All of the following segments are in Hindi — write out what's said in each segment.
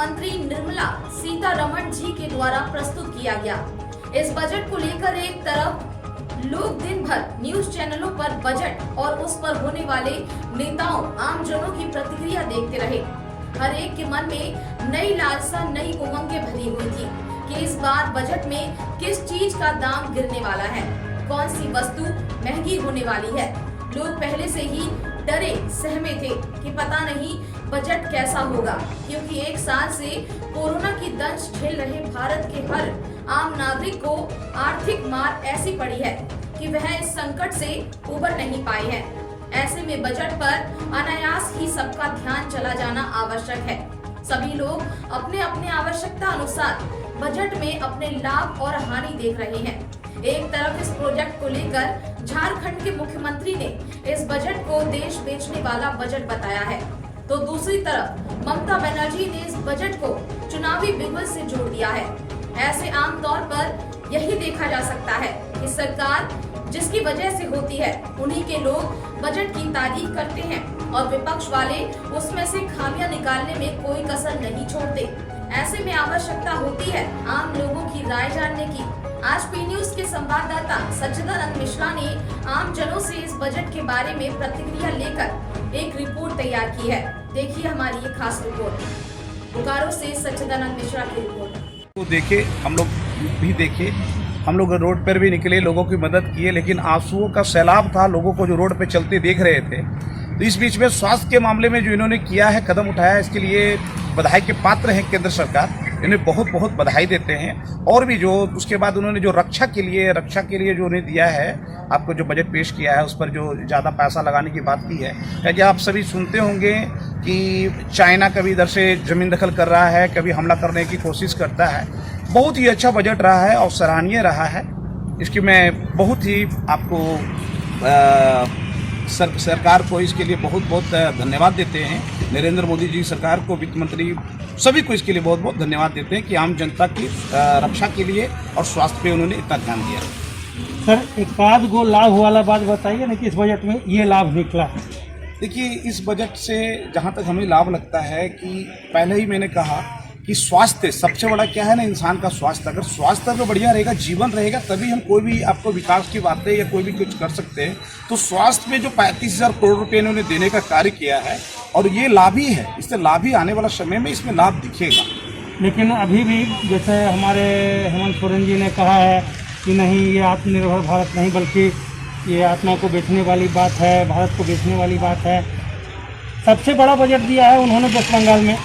मंत्री निर्मला सीतारमण जी के द्वारा प्रस्तुत किया गया। इस बजट को लेकर एक तरफ लोग दिन भर न्यूज चैनलों पर बजट और उस पर होने वाले नेताओं आमजनों की प्रतिक्रिया देखते रहे। हर एक के मन में नई लालसा, नई उमंगें भरी हुई थी कि इस बार बजट में किस चीज का दाम गिरने वाला है, कौन सी वस्तु महंगी होने वाली है। लोग पहले से ही डरे सहमे थे कि पता नहीं बजट कैसा होगा, क्योंकि एक साल से कोरोना की दंश झेल रहे भारत के हर आम नागरिक को आर्थिक मार ऐसी पड़ी है कि वह इस संकट से उबर नहीं पाए हैं। ऐसे में बजट पर अनायास ही सबका ध्यान चला जाना आवश्यक है। सभी लोग अपने अपने आवश्यकता अनुसार बजट में अपने लाभ और हानि देख रहे हैं। एक तरफ इस प्रोजेक्ट को लेकर झारखंड के मुख्यमंत्री ने इस बजट को देश बेचने वाला बजट बताया है, तो दूसरी तरफ ममता बनर्जी ने इस बजट को चुनावी बिगुल से जोड़ दिया है। ऐसे आमतौर पर यही देखा जा सकता है कि सरकार जिसकी वजह से होती है उन्हीं के लोग बजट की तारीफ करते हैं और विपक्ष वाले उसमें से खामियां निकालने में कोई कसर नहीं छोड़ते। ऐसे में आवश्यकता होती है आम लोगों की राय जानने की। आज पी न्यूज के संवाददाता सच्चिदानंद मिश्रा ने आम जनों से इस बजट के बारे में प्रतिक्रिया लेकर एक रिपोर्ट तैयार की है। देखिए हमारी ये खास रिपोर्ट। बोकारो से सच्चिदानंद मिश्रा की रिपोर्ट। तो देखे, हम लोग भी देखे, हम लोग रोड पर भी निकले, लोगों की मदद किए, लेकिन आंसुओं का सैलाब था लोगों को जो रोड पे चलते देख रहे थे। तो इस बीच में स्वास्थ्य के मामले में जो इन्होंने किया है, कदम उठाया, इसके लिए बधाई के पात्र हैं केंद्र सरकार। इन्हें बहुत बहुत बधाई देते हैं। और भी जो उसके बाद उन्होंने जो रक्षा के लिए जो उन्हें दिया है, आपको जो बजट पेश किया है उस पर जो ज़्यादा पैसा लगाने की बात की है। क्या आप सभी सुनते होंगे कि चाइना कभी इधर से ज़मीन दखल कर रहा है, कभी हमला करने की कोशिश करता है। बहुत ही अच्छा बजट रहा है और सराहनीय रहा है। इसकी मैं बहुत ही आपको सरकार को इसके लिए बहुत बहुत धन्यवाद देते हैं। नरेंद्र मोदी जी सरकार को, वित्त मंत्री सभी को इसके लिए बहुत बहुत धन्यवाद देते हैं कि आम जनता की रक्षा के लिए और स्वास्थ्य पे उन्होंने इतना ध्यान दिया। सर, एक आध गो लाभ वाला बात बताइए ना कि इस बजट में ये लाभ निकला है। देखिए, इस बजट से जहाँ तक हमें लाभ लगता है कि पहले ही मैंने कहा कि स्वास्थ्य सबसे बड़ा क्या है ना, इंसान का स्वास्थ्य। अगर स्वास्थ्य अगर बढ़िया रहेगा, जीवन रहेगा, तभी हम कोई भी आपको विकास की बातें या कोई भी कुछ कर सकते हैं। तो स्वास्थ्य में जो 35,000 करोड़ रुपए इन्होंने देने का कार्य किया है और ये लाभ ही है, इससे लाभ ही आने वाला समय में इसमें लाभ दिखेगा। लेकिन अभी भी जैसे हमारे हेमंत सोरेन जी ने कहा है कि नहीं, ये आत्मनिर्भर भारत नहीं बल्कि ये आत्मा को बेचने वाली बात है, भारत को बेचने वाली बात है। सबसे बड़ा बजट दिया है उन्होंने वेस्ट बंगाल में।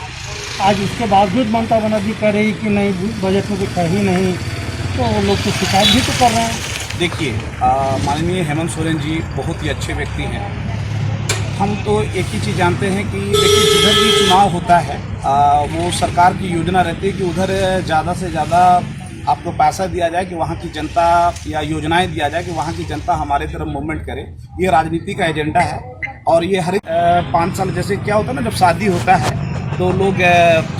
आज उसके बावजूद ममता बनर्जी कह रही कि नहीं, बजट में कुछ है ही नहीं, तो वो लोग तो शिकायत भी तो कर रहे हैं। देखिए, माननीय हेमंत सोरेन जी बहुत ही अच्छे व्यक्ति हैं। हम तो एक ही चीज़ जानते हैं कि देखिए, जिधर भी चुनाव होता है वो सरकार की योजना रहती है कि उधर ज़्यादा से ज़्यादा आपको पैसा दिया जाए कि वहाँ की जनता, या योजनाएं दिया जाए कि वहाँ की जनता हमारे तरफ मूवमेंट करे। ये राजनीति का एजेंडा है। और ये हर 5 साल, जैसे क्या होता है ना, जब शादी होता है तो लोग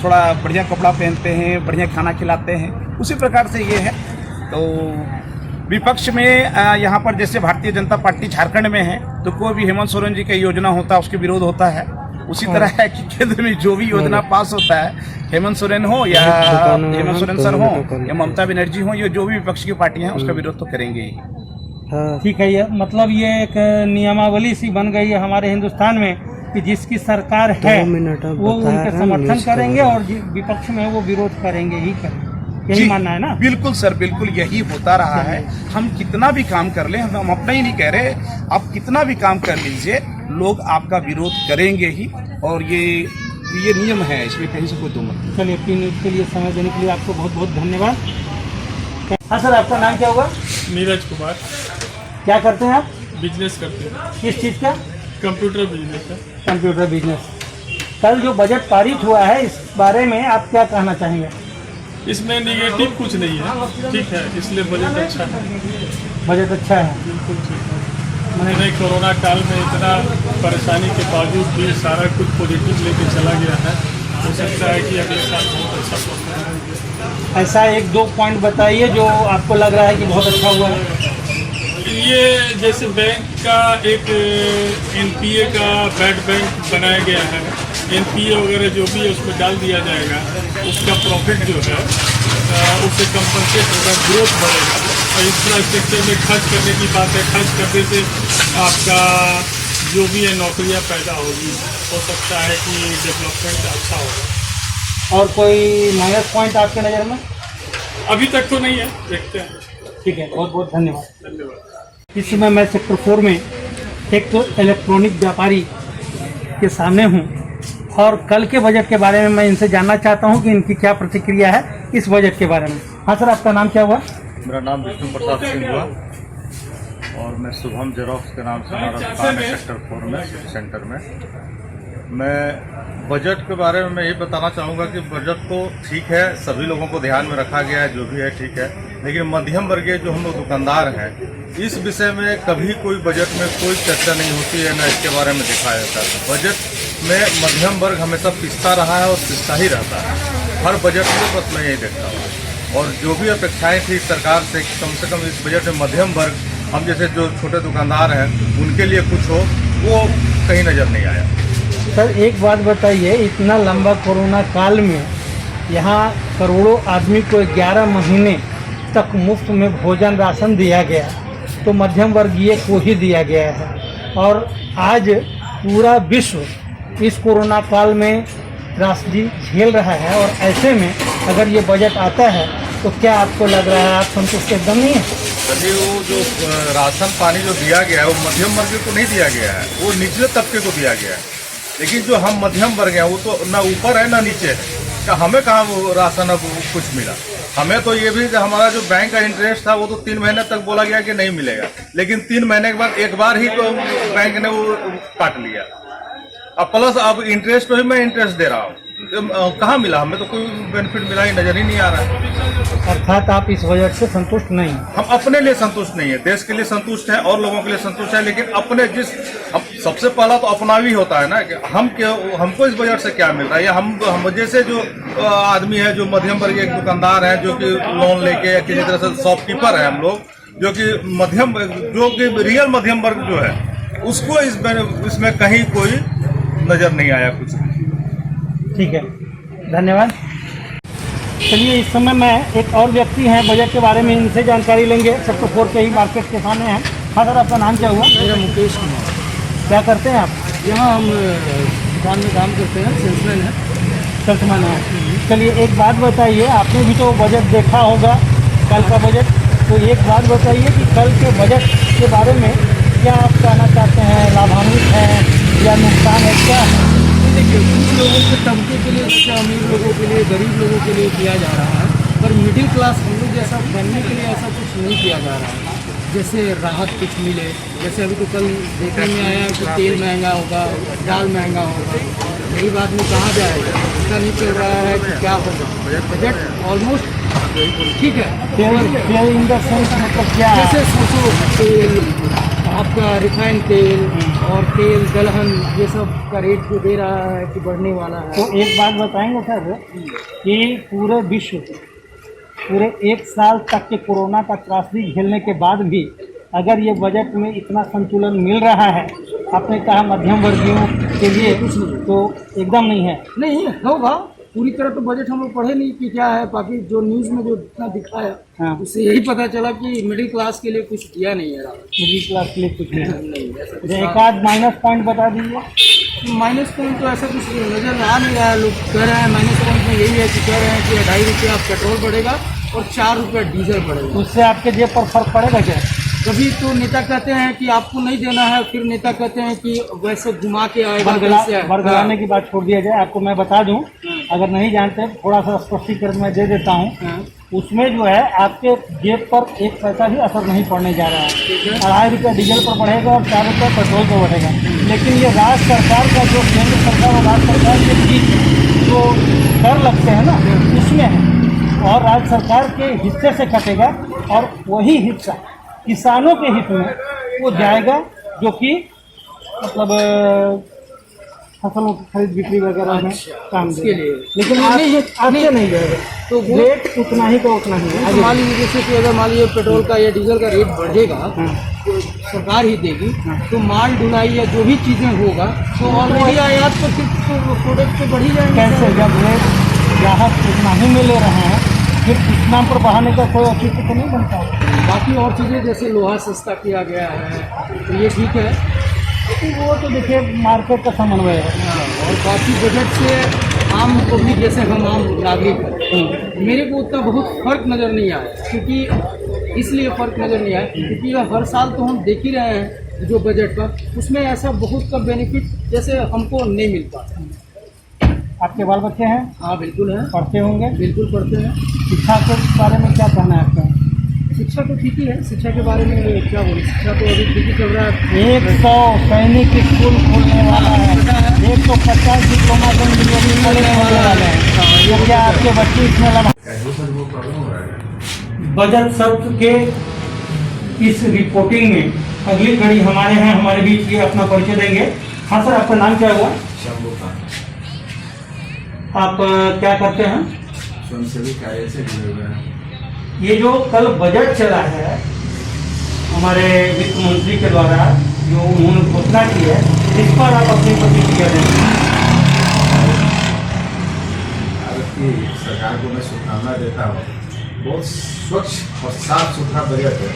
थोड़ा बढ़िया कपड़ा पहनते हैं, बढ़िया खाना खिलाते हैं, उसी प्रकार से ये है। तो विपक्ष में यहाँ पर जैसे भारतीय जनता पार्टी झारखंड में है, तो कोई भी हेमंत सोरेन जी का योजना होता है उसके विरोध होता है। उसी तरह है कि केंद्र में जो भी योजना पास होता है, हेमंत सोरेन हो या हेमंत सोरेन सर हो या ममता बनर्जी हो, ये जो भी विपक्ष की पार्टियां हैं उसका विरोध तो करेंगे ही। ठीक है, ये मतलब ये एक नियमावली सी बन गई है हमारे हिंदुस्तान में कि जिसकी सरकार है वो उनके समर्थन करेंगे और विपक्ष में वो विरोध करेंगे ही करेंगे। यही मानना है ना? बिल्कुल सर, बिल्कुल यही होता रहा है। हम कितना भी काम कर ले, हम अपना ही नहीं कह रहे, आप कितना भी काम कर लीजिए, लोग आपका विरोध करेंगे ही। और ये नियम है, इसमें कहीं से कोई दो मत। चलिए, पी न्यूज के लिए समय देने के लिए आपको बहुत बहुत धन्यवाद। हाँ सर, आपका नाम क्या होगा? नीरज कुमार। क्या करते हैं आप? बिजनेस करते हैं। किस चीज़ का? कंप्यूटर बिजनेस है। Computer business. कल जो बजट पारित हुआ है, इस बारे में आप क्या कहना चाहेंगे? इसमें निगेटिव कुछ नहीं है, ठीक है, इसलिए बजट अच्छा है। बजट अच्छा है, बिल्कुल ठीक है। मैंने कोरोना काल में इतना परेशानी के बावजूद भी सारा कुछ पॉजिटिव लेके चला गया है। हो सकता है कि अगले साल बहुत अच्छा होगा। ऐसा 1-2 पॉइंट बताइए जो आपको लग रहा है कि बहुत अच्छा हुआ है। ये जैसे बैंक का एक NPA का बैड बैंक बनाया गया है, NPA वगैरह जो भी है उसमें डाल दिया जाएगा, उसका प्रॉफिट जो है उससे कंपनसेट होगा, ग्रोथ बढ़ेगा। और इंफ्रास्ट्रक्चर में खर्च करने की बात है, खर्च करने से आपका जो भी है नौकरियां पैदा होगी, हो सकता है कि डेवलपमेंट अच्छा होगा। और कोई माइनस पॉइंट आपके नज़र में? अभी तक तो नहीं है, देखते हैं। ठीक है, बहुत बहुत धन्यवाद। धन्यवाद। इस समय मैं सेक्टर 4 में एक तो इलेक्ट्रॉनिक व्यापारी के सामने हूँ और कल के बजट के बारे में मैं इनसे जानना चाहता हूँ कि इनकी क्या प्रतिक्रिया है इस बजट के बारे में। हाँ सर, आपका नाम क्या हुआ? मेरा नाम विष्णु प्रसाद सिंह हुआ और मैं शुभम जेरोक्स के नाम से हमारा दुकान है सेक्टर 4 में, सिटी सेंटर में। मैं बजट के बारे में यही बताना चाहूँगा कि बजट तो ठीक है, सभी लोगों को ध्यान में रखा गया है, जो भी है ठीक है, लेकिन मध्यम वर्गीय जो हम लोग दुकानदार हैं, इस विषय में कभी कोई बजट में कोई चर्चा नहीं होती है, न इसके बारे में दिखाया जाता है। बजट में मध्यम वर्ग हमेशा पिसता रहा है और पिसता ही रहता है हर बजट में, बस मैं यही देखता हूँ। और जो भी अपेक्षाएं थी सरकार से कम इस बजट में मध्यम वर्ग, हम जैसे जो छोटे दुकानदार हैं, उनके लिए कुछ हो, वो कहीं नज़र नहीं आया। सर एक बात बताइए, इतना लंबा कोरोना काल में यहाँ करोड़ों आदमी को 11 महीने तक मुफ्त में भोजन राशन दिया गया, तो मध्यम वर्गीय को ही दिया गया है। और आज पूरा विश्व इस कोरोना काल में त्रासदी झेल रहा है, और ऐसे में अगर ये बजट आता है तो क्या आपको लग रहा है, आप संतुष्ट एकदम नहीं है? चलिए, वो जो राशन पानी जो दिया गया है वो मध्यम वर्ग को नहीं दिया गया है, वो निचले तबके को दिया गया है। लेकिन जो हम मध्यम वर्ग हैं वो तो ना ऊपर है ना नीचे है, क्या हमें कहाँ वो राशन अब कुछ मिला? हमें तो ये भी हमारा जो बैंक का इंटरेस्ट था वो तो 3 महीने तक बोला गया कि नहीं मिलेगा, लेकिन 3 महीने के बाद एक बार ही तो बैंक ने वो काट लिया। अब प्लस अब इंटरेस्ट पे भी मैं इंटरेस्ट दे रहा हूँ, कहाँ मिला? हमें तो कोई बेनिफिट मिला ही नजर ही नहीं आ रहा है। अर्थात आप इस बजट से संतुष्ट नहीं? हम अपने लिए संतुष्ट नहीं है, देश के लिए संतुष्ट है और लोगों के लिए संतुष्ट है, लेकिन अपने सबसे पहला तो अपना भी होता है ना कि हमको इस बजट से क्या मिल रहा है, या हम जैसे जो आदमी है, जो मध्यम वर्गीय दुकानदार है, जो कि लोन लेके या किसी तरह से शॉपकीपर है, हम लोग जो कि रियल मध्यम वर्ग जो है, उसको इसमें कहीं कोई नजर नहीं आया कुछ। ठीक है, धन्यवाद। चलिए, इस समय मैं एक और व्यक्ति हैं, बजट के बारे में इनसे जानकारी लेंगे। सेक्टर 4 के ही मार्केट के सामने हैं। हाँ सर, आपका नाम क्या हुआ? मेरा मुकेश कुमार। क्या करते हैं आप? यहाँ हम दुकान में काम करते हैं, सेल्समैन है। सेल्समैन है। चलिए, एक बात बताइए, आपने भी तो बजट देखा होगा, कल का बजट, तो एक बात बताइए कि कल के बजट के बारे में क्या आप कहना चाहते हैं? लाभान्वित है या नुकसान है, क्या है? देखिए, कुछ लोगों के तबके के लिए, जैसे अमीर लोगों के लिए, गरीब लोगों के लिए किया जा रहा है, पर मिडिल क्लास हम लोग जैसा फैमिली के लिए ऐसा कुछ नहीं किया जा रहा है। जैसे राहत कुछ मिले, जैसे अभी तो कल देखने में आया कि तेल महंगा होगा, दाल महंगा होगा, गरीब आदमी कहाँ जाएगा, इसका नहीं चल रहा है कि क्या होगा। बजट ऑलमोस्ट ठीक है। तेल इन द सेंस मतलब क्या है? जैसे सोचो, तेल आपका रिफाइंड तेल और तेल दलहन, ये सब का रेट जो दे रहा है कि बढ़ने वाला है। तो एक बात बताएंगे सर कि पूरे विश्व पूरे 1 साल तक के कोरोना का त्रासदी झेलने के बाद भी अगर ये बजट में इतना संतुलन मिल रहा है, आपने कहा मध्यम वर्गीयों के लिए, कुछ नहीं तो एकदम नहीं है? नहीं होगा, पूरी तरह तो बजट हम लोग पढ़े नहीं कि क्या है, बाकी जो न्यूज़ में जो जितना दिखाया, हाँ, उससे यही पता चला कि मिडिल क्लास के लिए कुछ किया नहीं है। मिडिल क्लास के लिए कुछ नहीं। नहीं, एक आध माइनस पॉइंट बता दीजिए। माइनस पॉइंट तो ऐसा कुछ नजर आ नहीं रहा है। लोग कह रहे हैं माइनस पॉइंट में यही है कि कह रहे हैं कि 2.5 रुपया पेट्रोल बढ़ेगा और 4 रुपया डीजल बढ़ेगा। उससे आपके जेब पर फर्क पड़ेगा क्या? कभी तो नेता कहते हैं कि आपको नहीं देना है, फिर नेता कहते हैं कि वैसे घुमा के आएगा। बरगलाने की बात छोड़ दिया जाए, आपको मैं बता दूं, अगर नहीं जानते थोड़ा सा स्पष्टीकरण मैं दे देता हूं। उसमें जो है आपके जेब पर 1 पैसा भी असर नहीं पड़ने जा रहा है। 2.5 रुपया डीजल पर बढ़ेगा और 4 रुपया पेट्रोल पर बढ़ेगा, लेकिन ये राज्य सरकार का जो केंद्र सरकार और राज्य सरकार के बीच जो कर लगते हैं ना, उसमें है, और राज्य सरकार के हिस्से से कटेगा और वही हिस्सा किसानों के हित में वो जाएगा, जो कि मतलब फसलों की खरीद बिक्री वगैरह में काम देगा। लेकिन आगे नहीं जाएगा, तो रेट उतना ही का उतना ही है। मान लीजिए जैसे कि अगर मान लीजिए पेट्रोल का या डीजल का रेट बढ़ेगा, तो सरकार ही देगी, तो माल ढुलाई या जो भी चीज़ें होगा तो ऑलरेडी आयात पर फिर प्रोडक्ट तो बढ़ ही जाएंगे। कैसे जब रेट ग्राहक इतना ही में ले रहे हैं फिर इस नाम पर बढ़ाने का कोई औचित्य तो नहीं बनता। बाकी और चीज़ें जैसे लोहा सस्ता किया गया है तो ये ठीक है। लेकिन वो तो देखिए मार्केट का समन्वय है। और बाकी बजट से आम पब्लिक जैसे हम आम नागरिक हैं, मेरे को उतना बहुत फर्क नज़र नहीं आया। क्योंकि इसलिए फ़र्क नज़र नहीं आया क्योंकि हर साल तो हम देख ही रहे हैं जो बजट का, उसमें ऐसा बहुत का बेनिफिट जैसे हमको नहीं मिल पाता। आपके बाल बच्चे हैं? हाँ बिल्कुल है, पढ़ते होंगे? बिल्कुल पढ़ते हैं। शिक्षा के बारे में क्या कहना है आपका? शिक्षा तो ठीक ही है, शिक्षा के बारे में क्या बोले, शिक्षा तो अभी ठीक ही चल रहा है। 100 सैनिक स्कूल खोलने वाला है, 150 डिप्लोमा इंजीनियरिंग कॉलेज खोलने वाला है। ये क्या आपके बच्चे इसमें लगा? बजट सत्र के इस रिपोर्टिंग में अगली कड़ी हमारे हैं, हमारे बीच ये अपना परिचय देंगे। हाँ सर, आपका नाम क्या हुआ? आप क्या करते हैं? स्वयंसेवी कार्य से जुड़े हुए हैं। ये जो कल बजट चला है हमारे वित्त मंत्री के द्वारा जो उन्होंने घोषणा की है, इस पर आप अपनी प्रतिक्रिया दें। भारत की सरकार को मैं शुभकामना देता हूँ। बहुत स्वच्छ और साफ सुथरा बजट है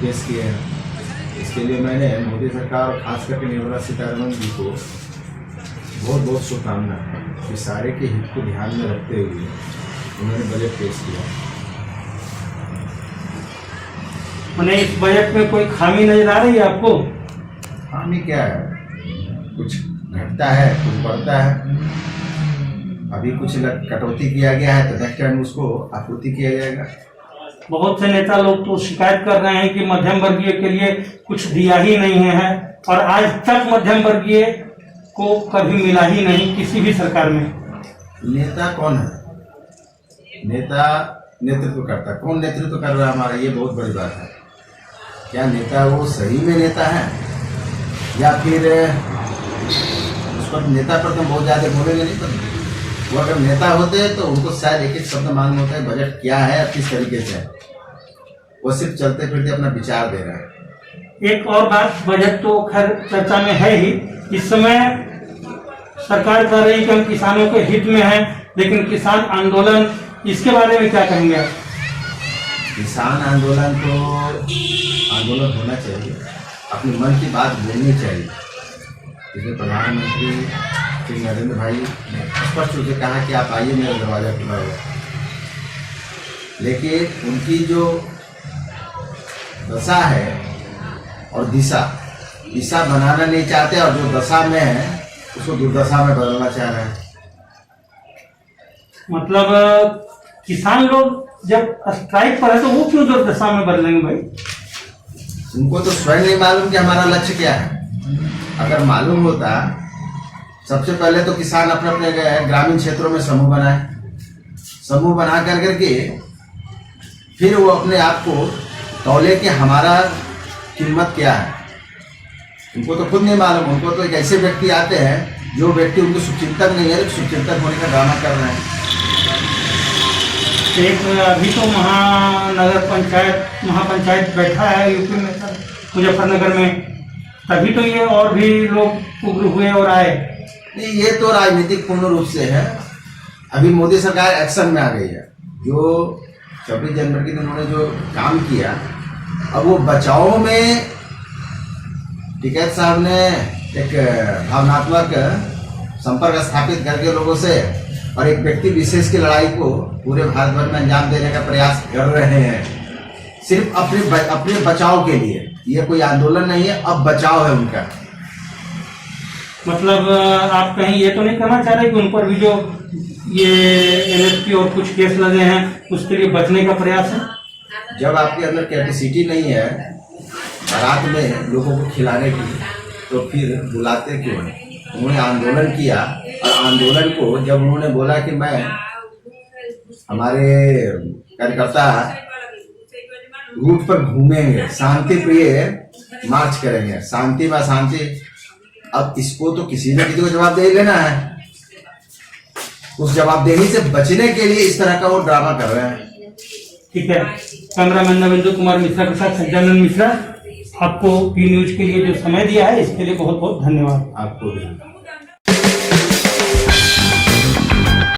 पेश किए हैं। इसके लिए मैंने मोदी सरकार और खास करके निर्मला सीतारमण जी को बहुत बहुत शुभकामना कि सारे के हित को ध्यान में रखते हुए उन्होंने बजट पेश किया। मैंने इस बजट में कोई खामी नजर आ रही है आपको? खामी क्या है, कुछ घटता है कुछ बढ़ता है। अभी कुछ कटौती किया गया है तो नेक्स्ट टाइम उसको आपूर्ति किया जाएगा। बहुत से नेता लोग तो शिकायत कर रहे हैं कि मध्यम वर्गीय के लिए कुछ दिया ही नहीं है और आज तक मध्यम वर्गीय को कभी मिला ही नहीं किसी भी सरकार में। नेता कौन है? नेता नेतृत्व करता, कौन नेतृत्व कर रहा है हमारा, ये बहुत बड़ी बात है। क्या नेता वो सही में नेता है या फिर उस पर नेता पर तो बहुत ज़्यादा बोलेंगे नहीं, पर वो अगर नेता होते तो उनको शायद एक एक शब्द मालूम होता है बजट क्या है और किस तरीके से है। वो सिर्फ चलते फिरते अपना विचार दे रहा है। एक और बात, बजट तो खैर चर्चा में है ही। इस समय सरकार कह रही है कि हम किसानों के हित में हैं, लेकिन किसान आंदोलन, इसके बारे में क्या कहेंगे आप? किसान आंदोलन तो आंदोलन होना चाहिए, अपने मन की बात बोलनी चाहिए। जैसे प्रधानमंत्री श्री नरेंद्र भाई ने स्पष्ट रूप से कहा कि आप आइए, मेरा दरवाजा खुला हुआ। लेकिन उनकी जो दशा है और दिशा बनाना नहीं चाहते और जो दशा में है उसको दुर्दशा में बदलना चाह रहे हैं। मतलब किसान लोग जब स्ट्राइक पर है तो वो क्यों दुर्दशा में बदलेंगे भाई? उनको तो स्वयं नहीं मालूम कि हमारा लक्ष्य क्या है। अगर मालूम होता, सबसे पहले तो किसान अपने अपने ग्रामीण क्षेत्रों में समूह बनाए, समूह बना करके फिर वो अपने आप को तौले कि हमारा कीमत क्या है। उनको तो खुद नहीं मालूम। उनको तो एक ऐसे व्यक्ति आते हैं जो व्यक्ति उनको शुभचिंतक नहीं है, शुभचिंतक होने का ड्रामा कर रहे हैं। एक अभी तो महापंचायत बैठा है यूपी में सर, मुजफ्फरनगर में, तभी तो ये और भी लोग उग्र हुए और आए। नहीं, ये तो राजनीतिक पूर्ण रूप से है। अभी मोदी सरकार एक्शन में आ गई है। जो 26 जनवरी के दिन उन्होंने जो काम किया, अब वो बचाव में टिकैत साहब ने एक भावनात्मक संपर्क स्थापित करके लोगों से और एक व्यक्ति विशेष की लड़ाई को पूरे भारत भर में अंजाम देने का प्रयास कर रहे हैं, सिर्फ अपने बचाव के लिए। ये कोई आंदोलन नहीं है, अब बचाव है उनका। मतलब आप कहीं ये तो नहीं कहना चाह रहे कि उन पर भी जो ये एनएसपी और कुछ केस लगे हैं उसके लिए बचने का प्रयास है? जब आपके अंदर कैपेसिटी नहीं है बारात में लोगों को खिलाने की, तो फिर बुलाते क्यों हैं? उन्होंने आंदोलन किया और आंदोलन को जब उन्होंने बोला कि मैं हमारे कार्यकर्ता रूट पर घूमेंगे, शांति प्रिय मार्च करेंगे, शांति में शांति। अब इसको तो किसी न किसी को जवाब दे लेना है। उस जवाबदेही से बचने के लिए इस तरह का वो ड्रामा कर रहे हैं। ठीक है। कैमरामैन नविंदु कुमार मिश्रा के साथ सज्जानंद मिश्रा। आपको पी न्यूज के लिए जो समय दिया है इसके लिए बहुत बहुत धन्यवाद। आपको भी